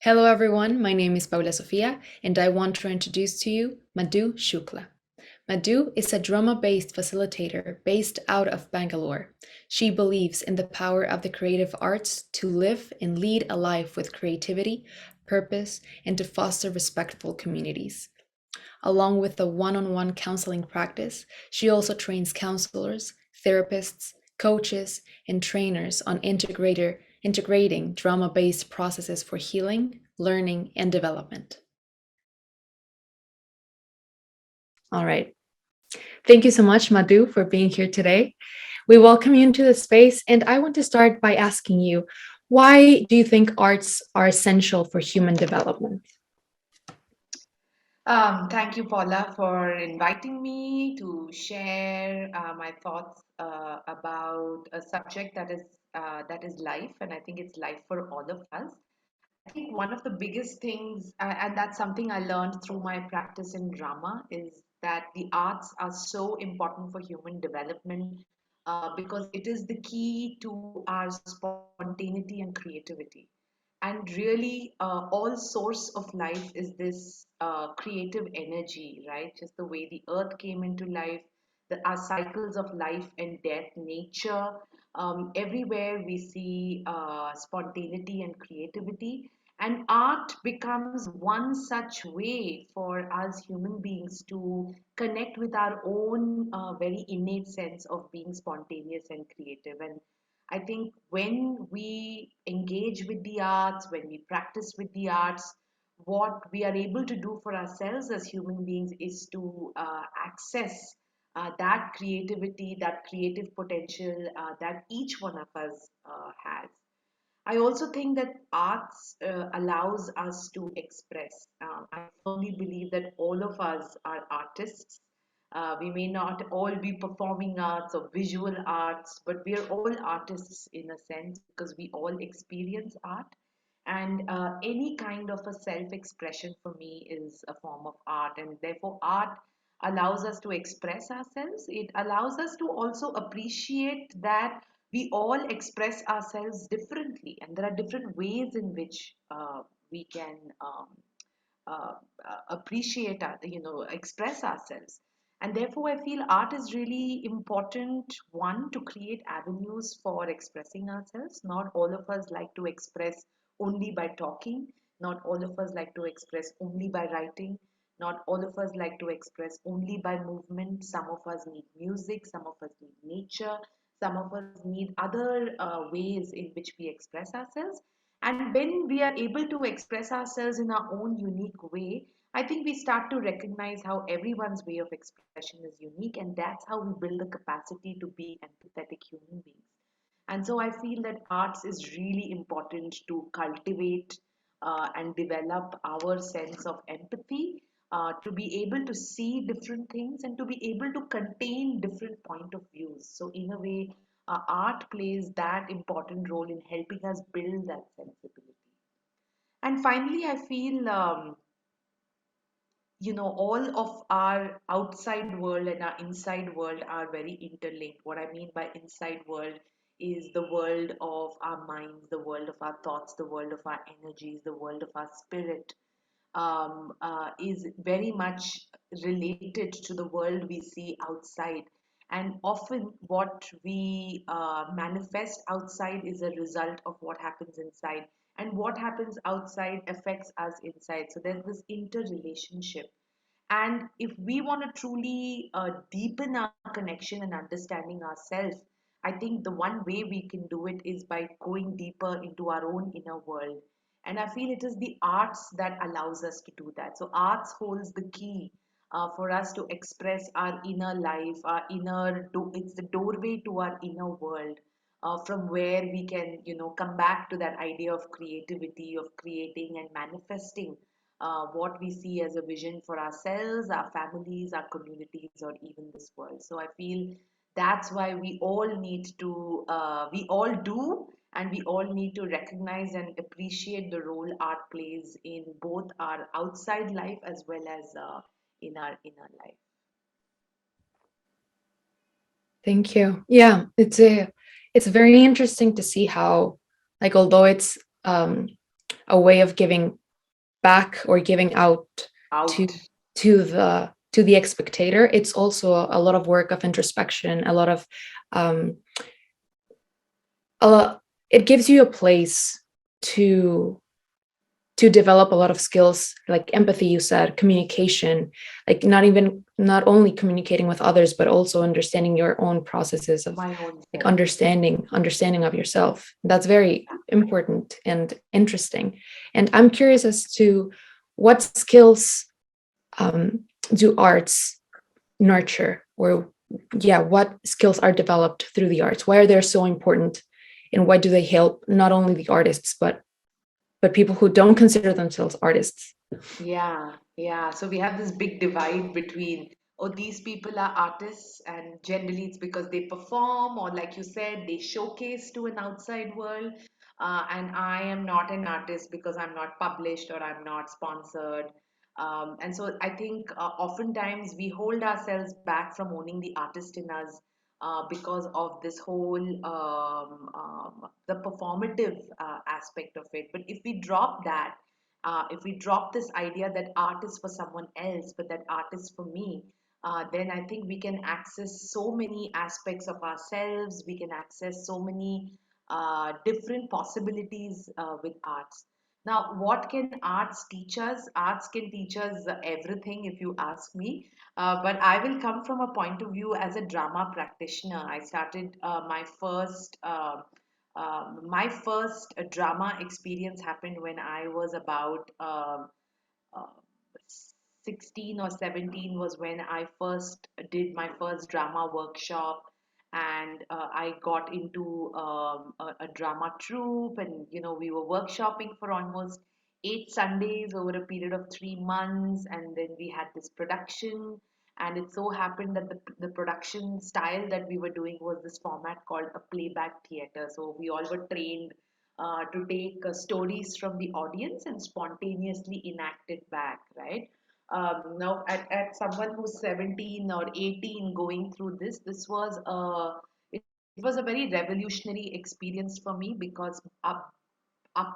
Hello everyone, my name is Paula Sofia and I want to introduce to you Madhu Shukla. Madhu is a drama-based facilitator based out of Bangalore. She believes in the power of the creative arts to live and lead a life with creativity, purpose, and to foster respectful communities. Along with the one-on-one counseling practice, she also trains counselors, therapists, coaches, and trainers on integrating drama-based processes for healing, learning, and development. All right. Thank you so much, Madhu, for being here today. We welcome you into the space, and I want to start by asking you, why do you think arts are essential for human development? Thank you, Paula, for inviting me to share my thoughts about a subject that is life, and I think it's life for all of us. I think one of the biggest things, and that's something I learned through my practice in drama, is that the arts are so important for human development because it is the key to our spontaneity and creativity. And really, all source of life is this creative energy, right? Just the way the earth came into life, our cycles of life and death, nature, everywhere we see spontaneity and creativity. And art becomes one such way for us human beings to connect with our own very innate sense of being spontaneous and creative. And I think when we engage with the arts, when we practice with the arts, what we are able to do for ourselves as human beings is to access that creativity, that creative potential that each one of us has. I also think that arts allows us to express. I firmly believe that all of us are artists. We may not all be performing arts or visual arts, but we are all artists in a sense because we all experience art. And any kind of a self expression for me is a form of art. And therefore, art allows us to express ourselves. It allows us to also appreciate that we all express ourselves differently, and there are different ways in which we can uh, appreciate express ourselves. And therefore I feel art is really important, one, to create avenues for expressing ourselves. Not all of us like to express only by talking, not all of us like to express only by writing, not all of us like to express only by movement. Some of us need music, some of us need nature, some of us need other ways in which we express ourselves. And when we are able to express ourselves in our own unique way, I think we start to recognize how everyone's way of expression is unique, and that's how we build the capacity to be empathetic human beings. And so I feel that arts is really important to cultivate and develop our sense of empathy, to be able to see different things and to be able to contain different point of views. So in a way, art plays that important role in helping us build that sensibility. And finally, I feel all of our outside world and our inside world are very interlinked. What I mean by inside world is the world of our minds, the world of our thoughts, the world of our energies, the world of our spirit, is very much related to the world we see outside. And often, what we manifest outside is a result of what happens inside. And what happens outside affects us inside. So there's this interrelationship. And if we want to truly deepen our connection and understanding ourselves, I think the one way we can do it is by going deeper into our own inner world. And I feel it is the arts that allows us to do that. So arts holds the key for us to express our inner life, our it's the doorway to our inner world, from where we can, come back to that idea of creativity, of creating and manifesting what we see as a vision for ourselves, our families, our communities, or even this world. So I feel that's why we all do, and we all need to recognize and appreciate the role art plays in both our outside life as well as in our inner life. Thank you. Yeah, it's very interesting to see how, like, although it's a way of giving back or giving out to Out. to the spectator. It's also a lot of work of introspection, a lot of um, it gives you a place to to develop a lot of skills like empathy, you said, communication, like not only communicating with others but also understanding your own processes of My own like self. understanding of yourself. That's very important and interesting. And I'm curious as to what skills um, do arts nurture, or yeah, what skills are developed through the arts? Why are they so important, and why do they help not only the artists but people who don't consider themselves artists? Yeah, yeah. So we have this big divide between, oh, these people are artists, and generally it's because they perform, or like you said, they showcase to an outside world. And I am not an artist because I'm not published or I'm not sponsored. And so I think oftentimes we hold ourselves back from owning the artist in us because of this whole the performative aspect of it. But if we drop this idea that art is for someone else, but that art is for me, then I think we can access so many aspects of ourselves. We can access so many different possibilities with arts. Now, what can arts teach us? Arts can teach us everything, if you ask me. But I will come from a point of view as a drama practitioner. I started my first drama experience happened when I was about uh, 16 or 17 was when I first did my first drama workshop, and I got into a drama troupe, and we were workshopping for almost 8 Sundays over a period of 3 months, and then we had this production. And it so happened that the production style that we were doing was this format called a playback theater. So we all were trained to take stories from the audience and spontaneously enact it back, right? Now, at someone who's 17 or 18 going through it was a very revolutionary experience for me, because up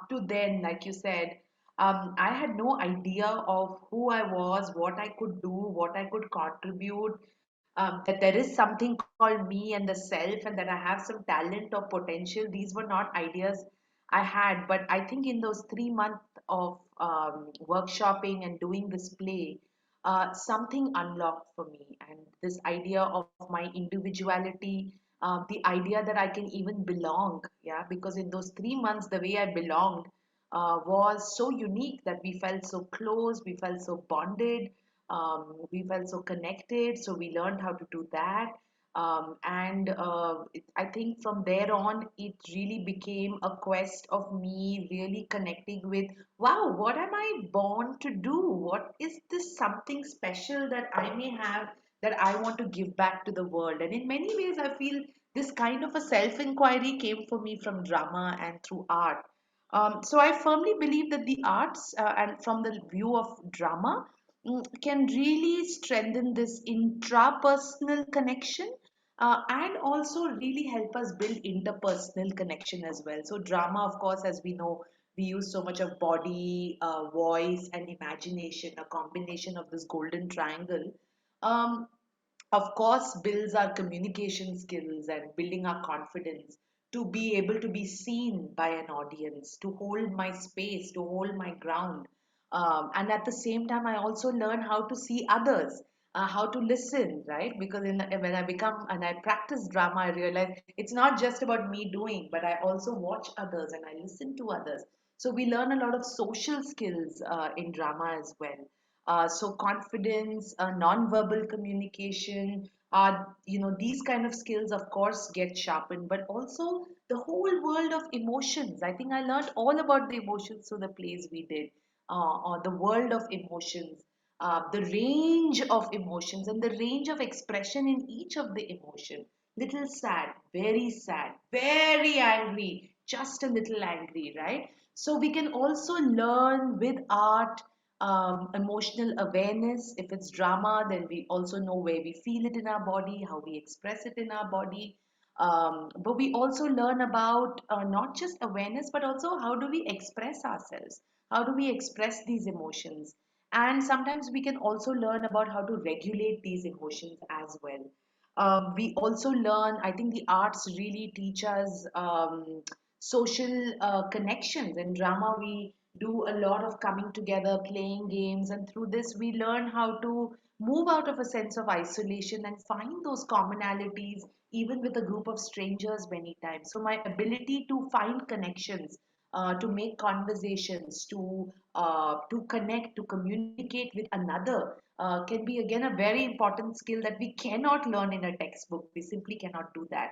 to then, like you said, I had no idea of who I was, what I could do, what I could contribute, that there is something called me and the self, and that I have some talent or potential. These were not ideas I had. But I think in those 3 months of workshopping and doing this play, something unlocked for me. And this idea of my individuality, the idea that I can even belong, yeah, because in those 3 months, the way I belonged was so unique that we felt so close, we felt so bonded, we felt so connected. So we learned how to do that. I think from there on, it really became a quest of me really connecting with, wow, what am I born to do? What is this something special that I may have that I want to give back to the world? And in many ways, I feel this kind of a self inquiry came for me from drama and through art. So I firmly believe that the arts, and from the view of drama, can really strengthen this intrapersonal connection, and also really help us build interpersonal connection as well. So drama, of course, as we know, we use so much of body, voice, and imagination, a combination of this golden triangle. Um, of course, builds our communication skills and building our confidence to be able to be seen by an audience, to hold my space, to hold my ground. And at the same time, I also learn how to see others, how to listen, right? Because when I become and I practice drama, I realize it's not just about me doing, but I also watch others and I listen to others. So we learn a lot of social skills in drama as well. So confidence, non-verbal communication, these kind of skills, of course, get sharpened, but also the whole world of emotions. I think I learned all about the emotions through the plays we did, or the world of emotions, the range of emotions and the range of expression in each of the emotion. Little sad, very angry, just a little angry, right? So we can also learn with art emotional awareness. If it's drama, then we also know where we feel it in our body, how we express it in our body. But we also learn about not just awareness, but also how do we express ourselves? How do we express these emotions? And sometimes we can also learn about how to regulate these emotions as well. We also learn, I think the arts really teach us social connections. In drama, we do a lot of coming together, playing games, and through this, we learn how to move out of a sense of isolation and find those commonalities, even with a group of strangers, many times. So, my ability to find connections, to make conversations, to connect, to communicate with another, can be again a very important skill that we cannot learn in a textbook. We simply cannot do that.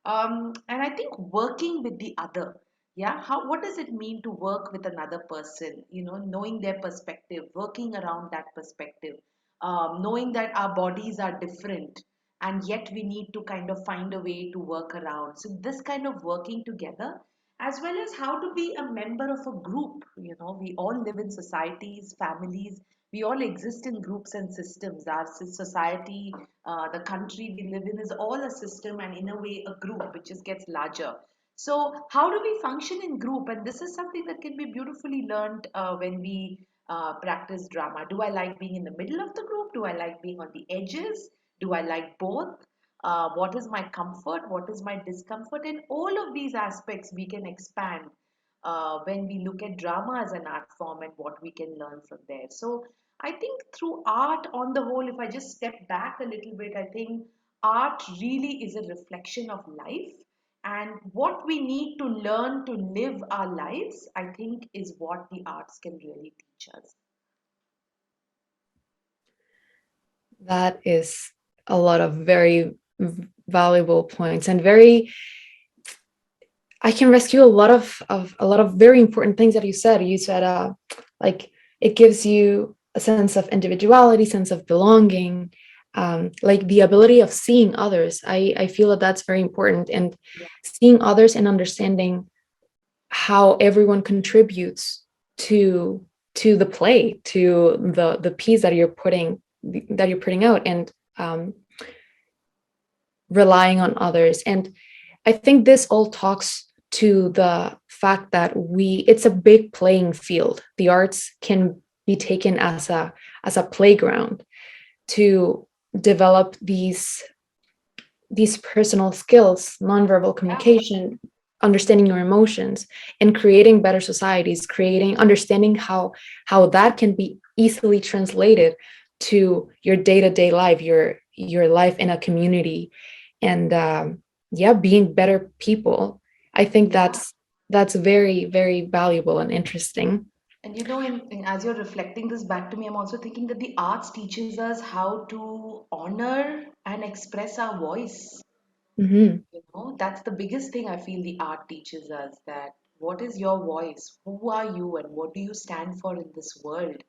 And I think working with the other, yeah, how what does it mean to work with another person? Knowing their perspective, working around that perspective, knowing that our bodies are different, and yet we need to kind of find a way to work around. So this kind of working together, as well as how to be a member of a group. We all live in societies, families. We all exist in groups and systems. Our society, the country we live in is all a system and in a way a group which just gets larger. So how do we function in group? And this is something that can be beautifully learned when we practice drama. Do I like being in the middle of the group? Do I like being on the edges? Do I like both? What is my comfort? What is my discomfort? And all of these aspects we can expand when we look at drama as an art form and what we can learn from there. So I think through art, on the whole, if I just step back a little bit, I think art really is a reflection of life. And what we need to learn to live our lives, I think, is what the arts can really teach us. That is a lot of very valuable points and very I can rescue a lot of very important things that you said. You said like it gives you a sense of individuality, sense of belonging, like the ability of seeing others. I feel that that's very important, and Yeah, seeing others and understanding how everyone contributes to the play, to the piece that you're putting out, and relying on others. And I think this all talks to the fact that it's a big playing field. The arts can be taken as a playground to develop these personal skills, nonverbal yeah, communication, understanding your emotions, and creating better societies, creating understanding how that can be easily translated to your day-to-day life, your life in a community, and yeah, being better people. I think yeah. that's very, very valuable and interesting. And as you're reflecting this back to me, I'm also thinking that the arts teaches us how to honor and express our voice. Hmm. That's the biggest thing I feel the art teaches us, that what is your voice? Who are you and what do you stand for in this world?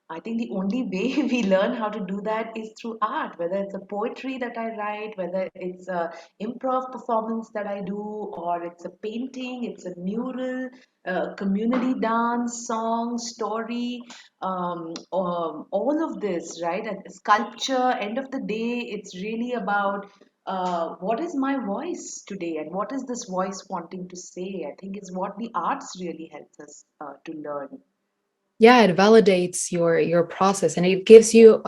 I think the only way we learn how to do that is through art, whether it's a poetry that I write, whether it's a improv performance that I do, or it's a painting, it's a mural, community dance, song, story, all of this, right? And sculpture, end of the day, it's really about what is my voice today and what is this voice wanting to say? I think is what the arts really helps us to learn. Yeah, it validates your process, and it gives you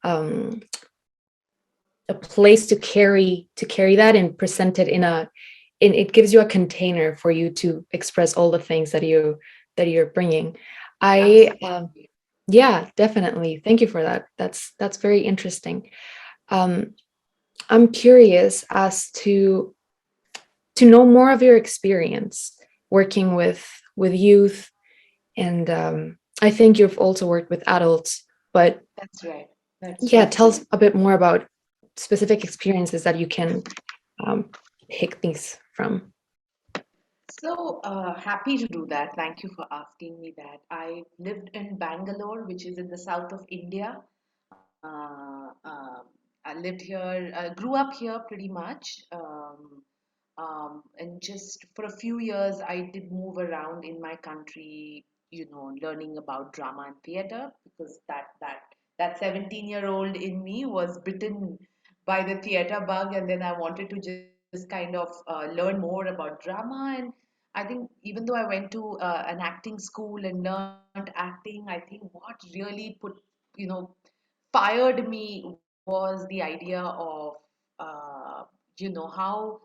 um, a place to carry that and present it in it gives you a container for you to express all the things that you're bringing. I Absolutely. Yeah, definitely, thank you for that. That's very interesting. um I'm curious as to know more of your experience working with youth, and I think you've also worked with adults, but That's right. That's yeah, true. tell us a bit more about specific experiences that you can um, pick things from. So happy to do that. Thank you for asking me that. I lived in Bangalore, which is in the south of India. I lived here, grew up here pretty much. And just for a few years, I did move around in my country, learning about drama and theater, because that 17-year-old in me was bitten by the theater bug, and then I wanted to just kind of learn more about drama. And I think even though I went to an acting school and learned acting, I think what really put, you know, fired me was the idea of, uh, how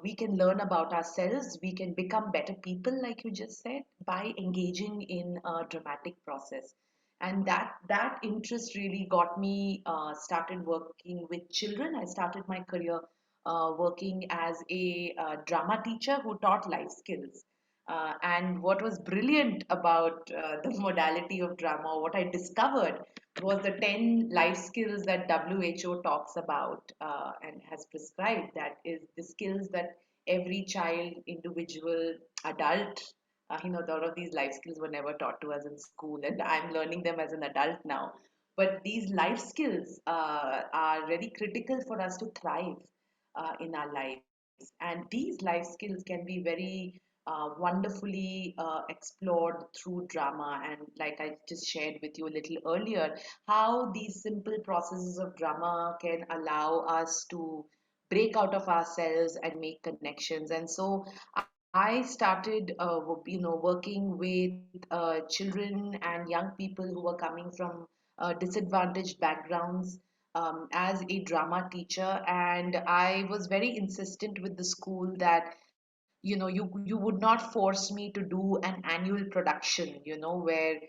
we can learn about ourselves, we can become better people, like you just said, by engaging in a dramatic process. And that interest really got me started working with children. I started my career working as a drama teacher who taught life skills. And what was brilliant about the modality of drama, what I discovered was the 10 life skills that WHO talks about and has prescribed. That is the skills that every child, individual, adult, a lot of these life skills were never taught to us in school, and I'm learning them as an adult now. But these life skills are very critical for us to thrive in our lives. And these life skills can be very wonderfully explored through drama. And like I just shared with you a little earlier, how these simple processes of drama can allow us to break out of ourselves and make connections. And so I started, working with children and young people who were coming from disadvantaged backgrounds as a drama teacher. And I was very insistent with the school that you would not force me to do an annual production, where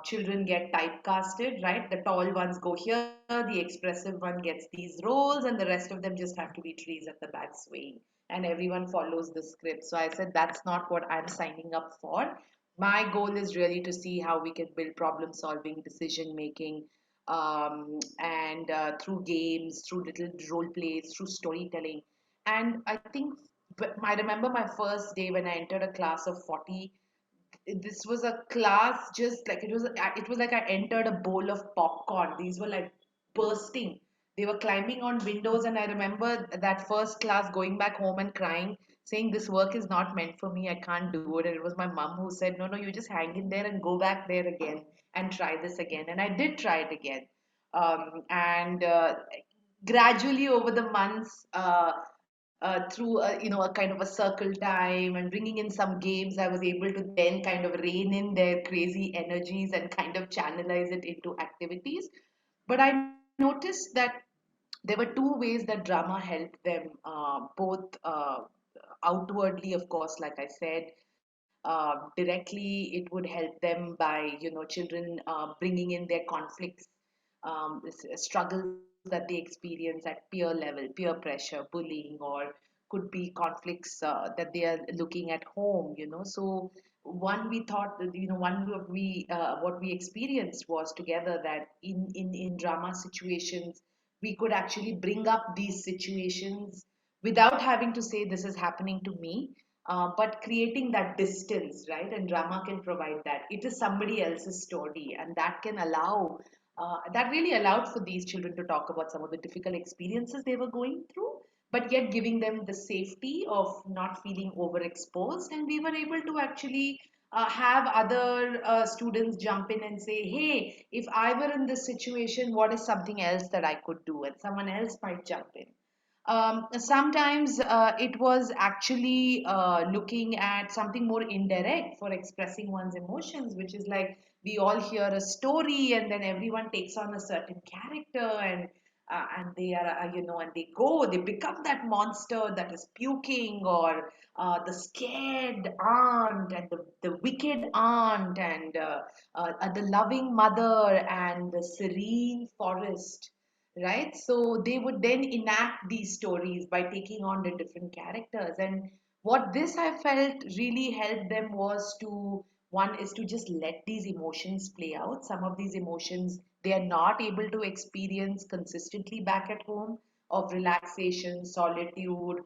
children get typecasted, right? The tall ones go here, the expressive one gets these roles, and the rest of them just have to be trees at the back swaying, and everyone follows the script. So I said, that's not what I'm signing up for. My goal is really to see how we can build problem solving, decision making, and through games, through little role plays, through storytelling. And I think, but I remember my first day when I entered a class of 40. This was a class just like it was like I entered a bowl of popcorn. These were like bursting. They were climbing on windows, and I remember that first class going back home and crying, saying this work is not meant for me, I can't do it. And it was my mom who said, no, no, you just hang in there and go back there again and try this again. And I did try it again. And gradually over the months, through a kind of a circle time and bringing in some games, I was able to then kind of rein in their crazy energies and kind of channelize it into activities. But I noticed that there were two ways that drama helped them, both outwardly, of course, like I said. Directly, it would help them by, children bringing in their conflicts, struggles that they experience at peer level, peer pressure, bullying, or could be conflicts that they are looking at home. So one we thought that, one of we what we experienced was together that in drama situations we could actually bring up these situations without having to say this is happening to me, but creating that distance, right? And drama can provide that. It is somebody else's story, and that can allow, that really allowed for these children to talk about some of the difficult experiences they were going through, but yet giving them the safety of not feeling overexposed. And we were able to actually have other students jump in and say, hey, if I were in this situation, what is something else that I could do? And someone else might jump in. Sometimes it was actually looking at something more indirect for expressing one's emotions, which is like we all hear a story and then everyone takes on a certain character, and they are, and they become that monster that is puking, or the scared aunt, and the wicked aunt, and the loving mother, and the serene forest, right? So they would then enact these stories by taking on the different characters. And what this I felt really helped them was to, one is to just let these emotions play out. Some of these emotions they are not able to experience consistently back at home, of relaxation, solitude.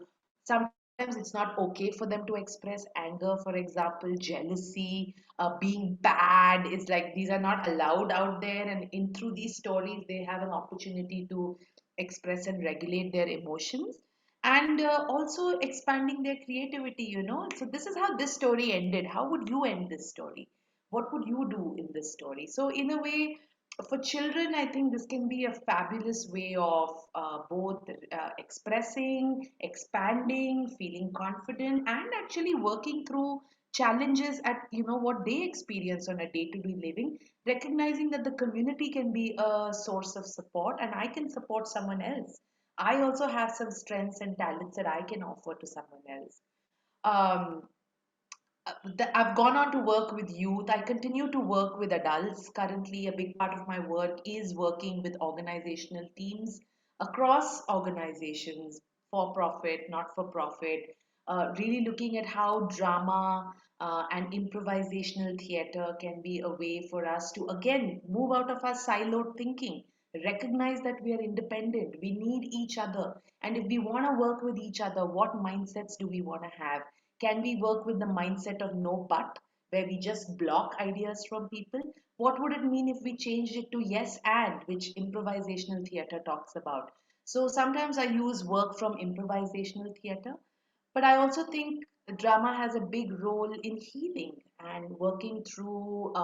Sometimes it's not okay for them to express anger, for example, jealousy, being bad. Is like these are not allowed out there, and in through these stories they have an opportunity to express and regulate their emotions, and also expanding their creativity. So this is how this story ended. How would you end this story? What would you do in this story? So in a way, for children, I think this can be a fabulous way of both expressing, expanding, feeling confident, and actually working through challenges at what they experience on a day-to-day living, recognizing that the community can be a source of support, and I can support someone else. I also have some strengths and talents that I can offer to someone else. Um, I've gone on to work with youth. I continue to work with adults. Currently, a big part of my work is working with organizational teams across organizations, for profit, not for profit, really looking at how drama and improvisational theater can be a way for us to, again, move out of our siloed thinking, recognize that we are independent, we need each other. And if we want to work with each other, what mindsets do we want to have? Can we work with the mindset of no but, where we just block ideas from people? What would it mean if we changed it to yes and, which improvisational theater talks about? So sometimes I use work from improvisational theater, but I also think drama has a big role in healing and working through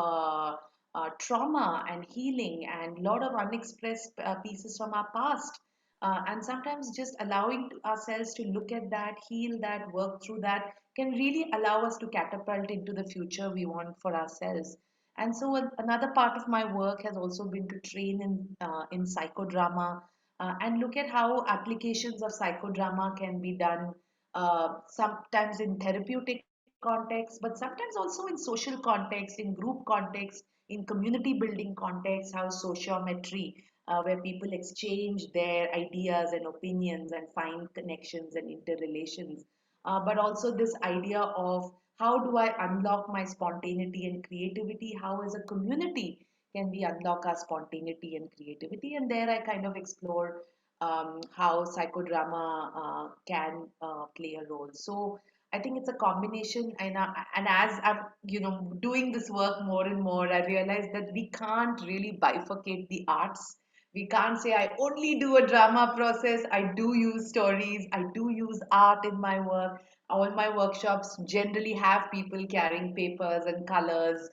trauma and healing and a lot of unexpressed pieces from our past. And sometimes just allowing ourselves to look at that, heal that, work through that can really allow us to catapult into the future we want for ourselves. And so another part of my work has also been to train in psychodrama and look at how applications of psychodrama can be done sometimes in therapeutic context, but sometimes also in social context, in group context, in community building context, how sociometry, where people exchange their ideas and opinions and find connections and interrelations. But also this idea of how do I unlock my spontaneity and creativity? How, as a community, can we unlock our spontaneity and creativity? And there I kind of explore how psychodrama can play a role. So I think it's a combination, and as I'm doing this work more and more, I realize that we can't really bifurcate the arts. We can't say I only do a drama process. I do use stories. I do use art in my work. All my workshops generally have people carrying papers and colors.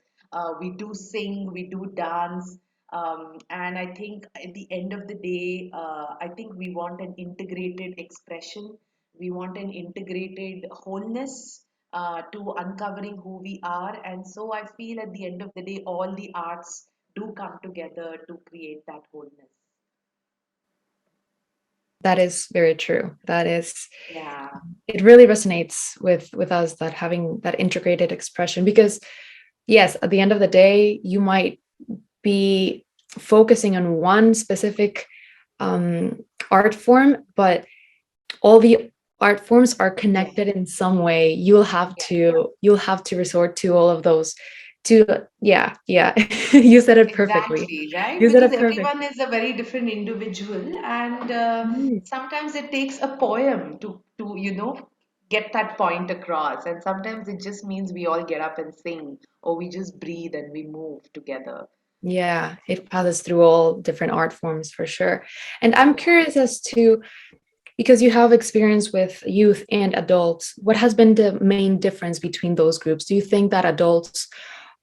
We do sing. We do dance. And I think at the end of the day, I think we want an integrated expression. We want an integrated wholeness to uncovering who we are. And so I feel at the end of the day, all the arts do come together to create that wholeness. That is very true. That is, Yeah. it really resonates with us, that having that integrated expression, because yes, at the end of the day, you might be focusing on one specific um, art form, but all the art forms are Yes. connected in some way. You'll have to resort to all of those to, yeah, yeah. You said it perfectly. Exactly, right? You said Because it perfect. everyone is a very different individual, and Mm. sometimes it takes a poem to get that point across, and sometimes it just means we all get up and sing, or we just breathe and we move together. Yeah, it passes through all different art forms for sure. And I'm Yeah. curious as to, because you have experience with youth and adults, what has been the main difference between those groups? Do you think that adults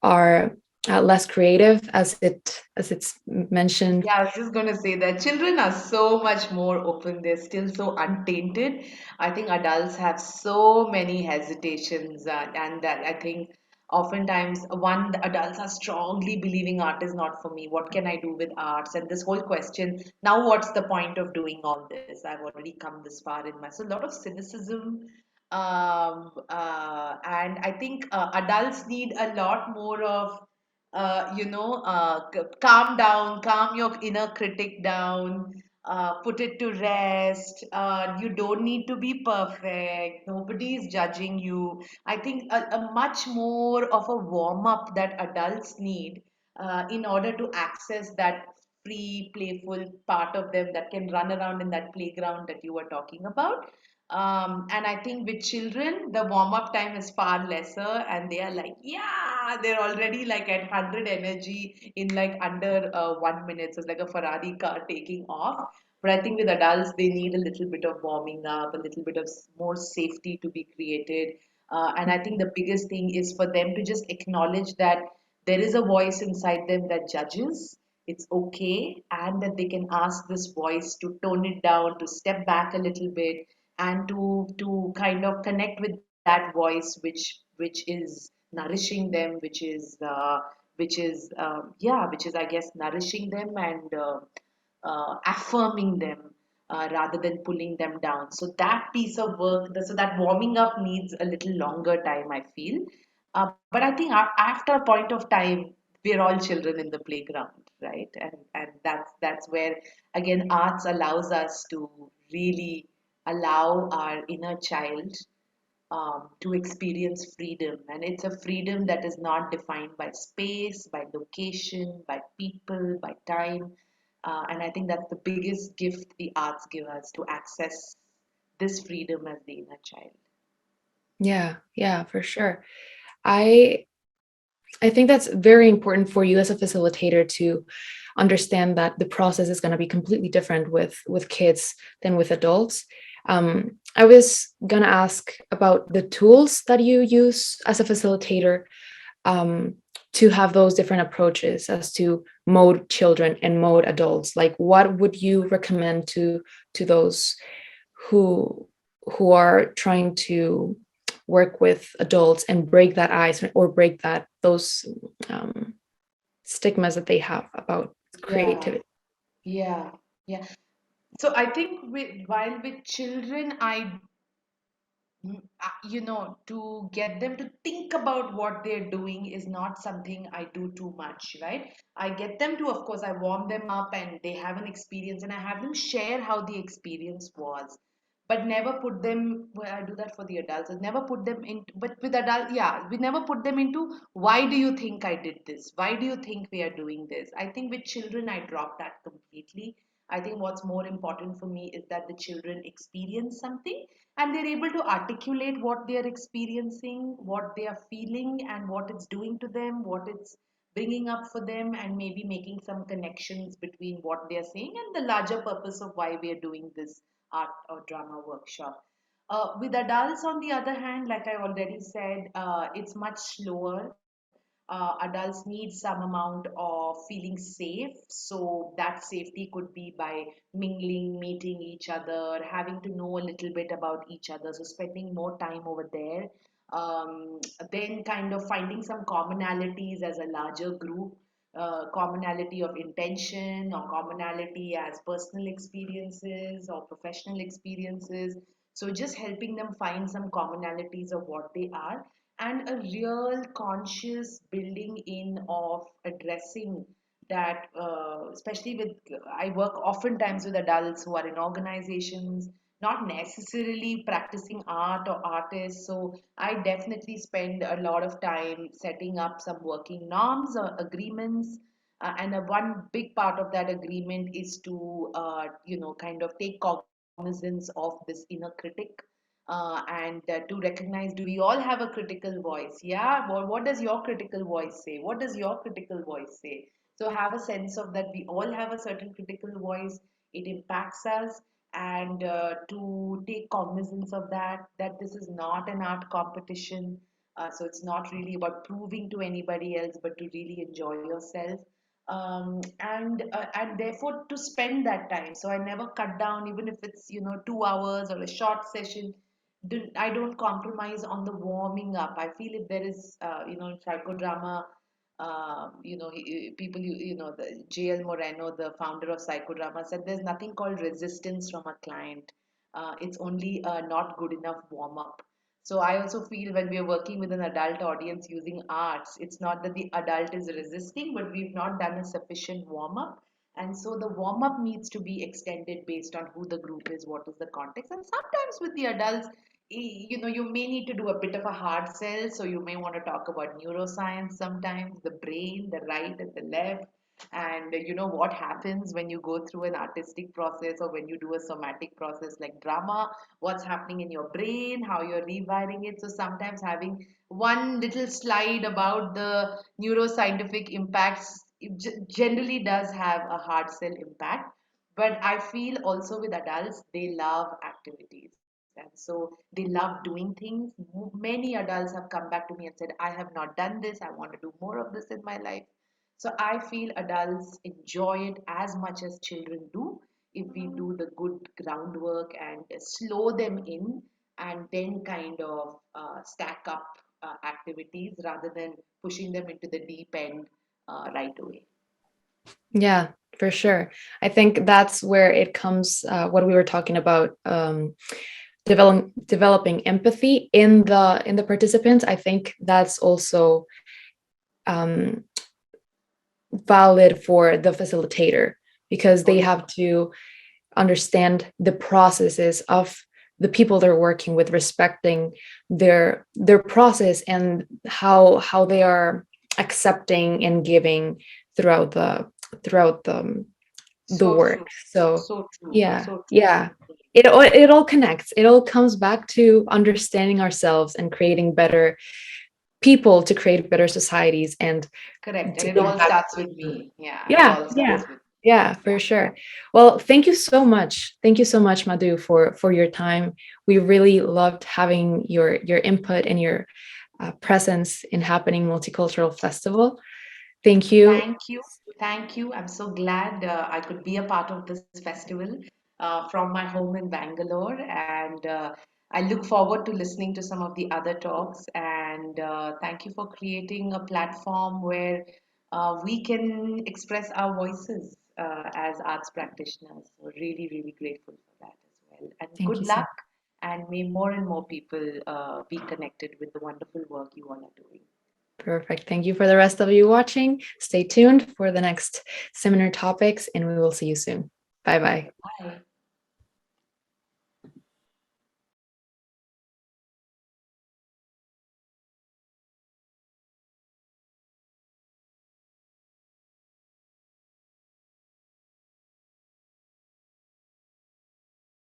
are less creative, as it's mentioned? Yeah, I was just going to say that children are so much more open. They're still so untainted. I think adults have so many hesitations, and that I think oftentimes one, the adults are strongly believing art is not for me. What can I do with arts? And this whole question, now what's the point of doing all this? I've already come this far in my, so a lot of cynicism. And I think adults need a lot more of calm down, calm your inner critic down, put it to rest. You don't need to be perfect. Nobody is judging you. I think a much more of a warm up that adults need in order to access that free, playful part of them that can run around in that playground that you were talking about. And I think with children, the warm up time is far lesser, and they are like, yeah, they're already like at 100 energy in like under 1 minute. So it's like a Ferrari car taking off. But I think with adults, they need a little bit of warming up, a little bit of more safety to be created. And I think the biggest thing is for them to just acknowledge that there is a voice inside them that judges, it's okay, and that they can ask this voice to tone it down, to step back a little bit, and to kind of connect with that voice which is nourishing them, which is, I guess, nourishing them and affirming them, rather than pulling them down. So that piece of work, so that warming up needs a little longer time, I feel. But I think after a point of time, we're all children in the playground, right? And that's where, again, arts allows us to really allow our inner child to experience freedom. And it's a freedom that is not defined by space, by location, by people, by time. And I think that's the biggest gift the arts give us, to access this freedom as the inner child. Yeah, yeah, for sure. I I think that's very important for you as a facilitator to understand that the process is going to be completely different with kids than with adults. I was going to ask about the tools that you use as a facilitator, um, to have those different approaches as to mode children and mode adults. Like, what would you recommend to those who who are trying to work with adults and break that ice or break that those um, stigmas that they have about Yeah, creativity? yeah, yeah. So I think while with children, to get them to think about what they're doing is not something I do too much, right? I get them to, of course, I warm them up and they have an experience and I have them share how the experience was. But never put them, well, I do that for the adults. I never put them into, but with adult, yeah, we never put them into, why do you think I did this? Why do you think we are doing this? I think with children, I drop that completely. I think what's more important for me is that the children experience something and they're able to articulate what they are experiencing, what they are feeling, and what it's doing to them, what it's bringing up for them, and maybe making some connections between what they are saying and the larger purpose of why we are doing this art or drama workshop. With adults, on the other hand, like I already said, it's much slower. Adults need some amount of feeling safe. So that safety could be by mingling, meeting each other, having to know a little bit about each other. So spending more time over there. Then kind of finding some commonalities as a larger group, commonality of intention or commonality as personal experiences or professional experiences. So just helping them find some commonalities of what they are, and a real conscious building in of addressing that, especially with, I work oftentimes with adults who are in organizations, not necessarily practicing art or artists. So I definitely spend a lot of time setting up some working norms or agreements. And one big part of that agreement is to, kind of take cognizance of this inner critic, and to recognize, do we all have a critical voice? Yeah. What does your critical voice say? What does your critical voice say? So have a sense of that we all have a certain critical voice. It impacts us, and to take cognizance of that this is not an art competition. So it's not really about proving to anybody else, but to really enjoy yourself. And therefore to spend that time. So I never cut down, even if it's 2 hours or a short session. I don't compromise on the warming up. I feel if there is, psychodrama, people, the JL Moreno, the founder of psychodrama, said there's nothing called resistance from a client. It's only a not good enough warm up. So I also feel when we are working with an adult audience using arts, it's not that the adult is resisting, but we've not done a sufficient warm up. And so the warm up needs to be extended based on who the group is, what is the context. And sometimes with the adults, you may need to do a bit of a hard sell. So you may want to talk about neuroscience sometimes, the brain, the right and the left, and what happens when you go through an artistic process or when you do a somatic process like drama, what's happening in your brain, how you're rewiring it. So sometimes having one little slide about the neuroscientific impacts, generally does have a hard sell impact. But I feel also with adults, they love activities. And so they love doing things. Many adults have come back to me and said, I have not done this. I want to do more of this in my life. So I feel adults enjoy it as much as children do if we do the good groundwork and slow them in and then kind of stack up activities rather than pushing them into the deep end right away. Yeah, for sure. I think that's where it comes, what we were talking about, developing empathy in the participants. I think that's also um, valid for the facilitator because Oh, they have to understand the processes of the people they're working with, respecting their process and how they are accepting and giving throughout the so work. true. So So true. yeah, So yeah. true. It all connects. It all comes back to understanding ourselves and creating better people to create better societies and Correct. And to it all impact. starts with me. Yeah, it Yeah, all yeah, starts with yeah, yeah. for sure. Well, thank you so much. Thank you so much, Madhu, for your time. We really loved having your input and your presence in Happening Multicultural Festival. Thank you. Thank you. Thank you. I'm so glad I could be a part of this festival from my home in Bangalore. And I look forward to listening to some of the other talks. And thank you for creating a platform where we can express our voices as arts practitioners. So, really, really grateful for that as well. And Thank good you so luck. And may more and more people be connected with the wonderful work you all are doing. perfect. Thank you for the rest of you watching. Stay tuned for the next seminar topics, and we will see you soon. Bye bye. Bye.